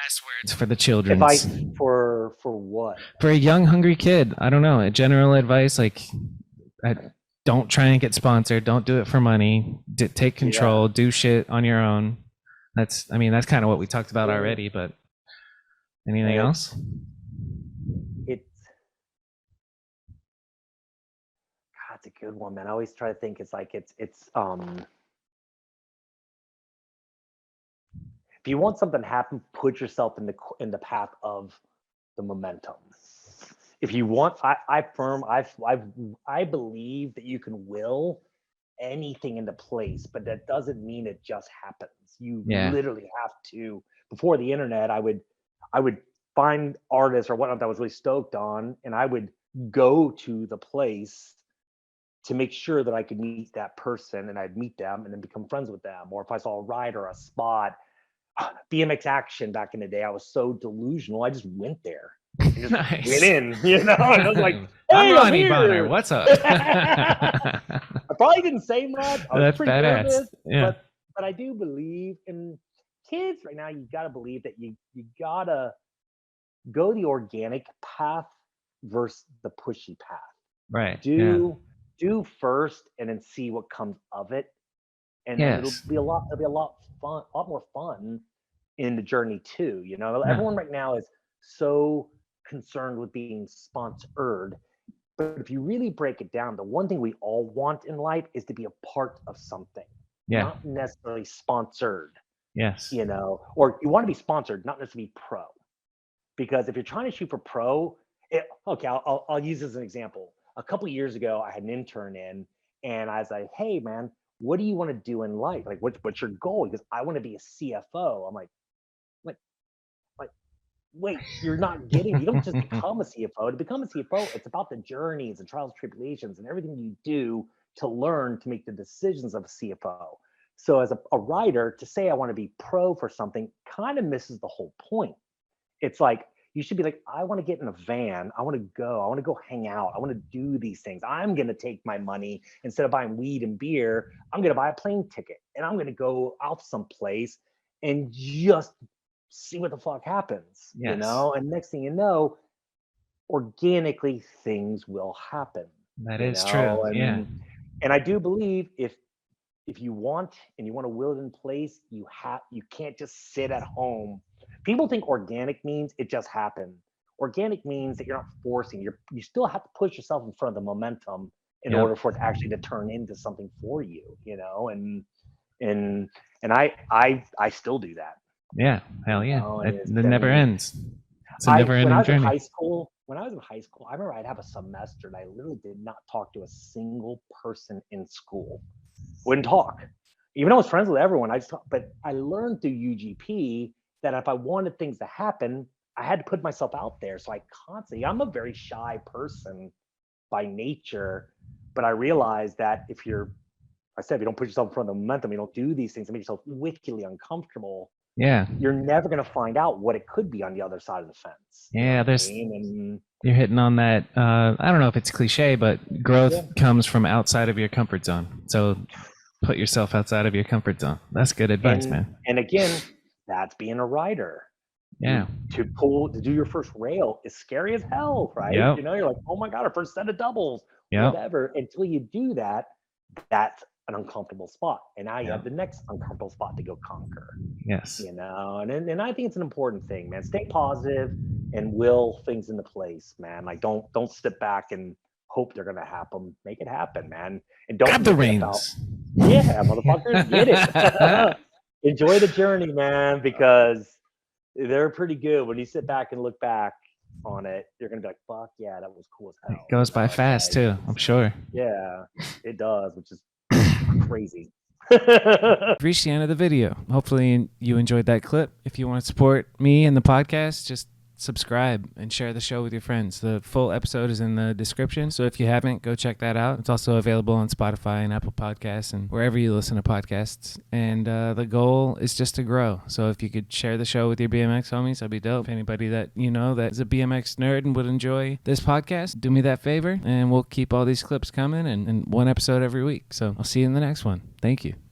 last words for the children's. Advice for what? For a young, hungry kid, I don't know. A general advice like, I, don't try and get sponsored. Don't do it for money. Take Yeah. control. Do shit on your own. I mean, that's kind of what we talked about Yeah. already. But anything And else? it's God, it's a good one, man. I always try to think it's like if you want something to happen, put yourself in the path of the momentum. If you want, I believe that you can will anything into place, but that doesn't mean it just happens. You Yeah. literally have to. Before the internet, I would find artists or whatnot that I was really stoked on, and I would go to the place to make sure that I could meet that person, and I'd meet them and then become friends with them. Or if I saw a ride or a spot, BMX action back in the day, I was so delusional. I just went there. I just went Nice. in, and I was like, I'm "Hey, I'm Ronnie Bonner. here." What's up? I probably didn't say much. I was That's pretty badass. nervous, Yeah. but I do believe in kids right now. You got to believe that you gotta go the organic path versus the pushy path. Right. Yeah. Do first, and then see what comes of it, and then it'll Yes. be a lot. It'll be a lot more fun in the journey too. Yeah. Everyone right now is so concerned with being sponsored. But if you really break it down, the one thing we all want in life is to be a part of something, Yeah. not necessarily sponsored, Yes. or you want to be sponsored, not necessarily pro. Because if you're trying to shoot for pro, okay, I'll use this as an example. A couple of years ago, I had an intern in, and I was like, "Hey, man, what do you want to do in life? Like, what's your goal?" Because I want to be a CFO. Like, like, wait, you're not getting. You don't just become a CFO. To become a CFO, it's about the journeys and trials, and tribulations, and everything you do to learn to make the decisions of a CFO. So, as a writer, to say I want to be pro for something kind of misses the whole point. It's like you should be like, I want to get in a van. I want to go. I want to go hang out. I want to do these things. I'm going to take my money instead of buying weed and beer. I'm going to buy a plane ticket and I'm going to go out someplace and just see what the fuck happens. Yes. And next thing you know, organically things will happen, That you is true. know, Yeah. and I do believe if you want and you want to will it in place, you can't just sit at home. People think organic means it just happened. Organic means that you're not forcing. You still have to push yourself in front of the momentum in Yep. order for it actually to turn into something for you. And and I still do that. Yeah. Hell yeah. And It it's never and ends. It's a I never when I ending was in journey. high school, I remember I'd have a semester and I literally did not talk to a single person in school. Wouldn't talk. Even though I was friends with everyone, but I learned through UGP that if I wanted things to happen, I had to put myself out there. So I'm a very shy person by nature, but I realized that if you don't put yourself in front of the momentum, you don't do these things, and make yourself wickedly uncomfortable, Yeah. you're never going to find out what it could be on the other side of the fence. You know Yeah. what I There's mean? And You're hitting on that. I don't know if it's cliche, but growth yeah, comes from outside of your comfort zone. So put yourself outside of your comfort zone. That's good advice, and man. and again, that's being a writer. Yeah. To do your first rail is scary as hell, right? Yep. You're like, oh my god, our first set of doubles, Yep. whatever. Until you do that, that's an uncomfortable spot, and now you Yep. have the next uncomfortable spot to go conquer. Yes. And I think it's an important thing, man. Stay positive and will things into place, man. Like don't sit back and hope they're gonna happen. Make it happen, man. And don't Grab the make it about reins. yeah, motherfucker, get it. Enjoy the journey, man, because they're pretty good. When you sit back and look back on it, you're gonna be like, "Fuck yeah, that was cool as It hell." goes by It's fast like, too, I'm sure. yeah, it does, which is crazy. We've reached the end of the video. Hopefully you enjoyed that clip. If you want to support me and the podcast, just subscribe and share the show with your friends. The full episode is in the description, so if you haven't, go check that out. It's also available on Spotify and Apple Podcasts and wherever you listen to podcasts. And the goal is just to grow. So if you could share the show with your BMX homies, that'd be dope. If anybody that you know that is a BMX nerd and would enjoy this podcast, do me that favor, and we'll keep all these clips coming and one episode every week. So I'll see you in the next one. Thank you.